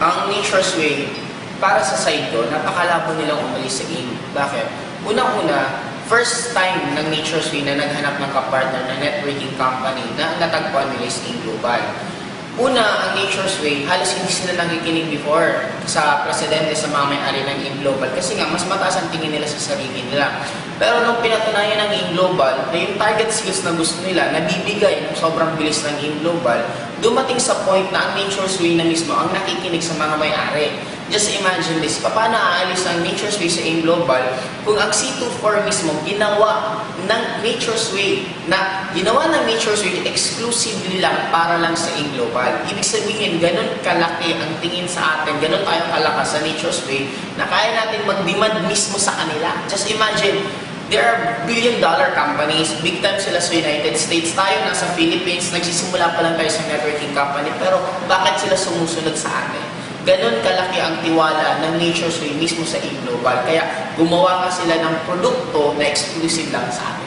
Ang Nature's Way, para sa side ko, napakalabo nilang umalis sa AIM. Bakit? Unang-una, first time ng Nature's Way na naghanap ng kapartner na networking company na natagpuan nila is AIM Global. Una, ang Nature's Way, halos hindi sila nakikinig before sa presidente, sa mga may-ari ng AIM Global kasi nga, mas mataas ang tingin nila sa sarili nila. Pero nung pinatunayan ng AIM Global na yung target skills na gusto nila, nabibigay ng sobrang bilis ng AIM Global, dumating sa point na ang Nature's Way na mismo ang nakikinig sa mga may-ari. Just imagine this, paano aalis ang Nature's Way sa AIM Global kung ang C24 mismo ginawa ng Nature's Way na ginawa ng Nature's Way exclusively lang para lang sa AIM Global. Ibig sabihin, ganun kalaki ang tingin sa atin, ganun tayo kalakas sa Nature's Way na kaya natin mag-demand mismo sa kanila. Just imagine, there are billion-dollar companies, big time sila sa United States, tayo nasa Philippines, nagsisimula pa lang tayo sa networking company, pero bakit sila sumusunod sa atin? Ganon kalaki ang tiwala ng Nature's Way mismo sa AIM Global. Kaya gumawa nga sila ng produkto na exclusive lang sa atin.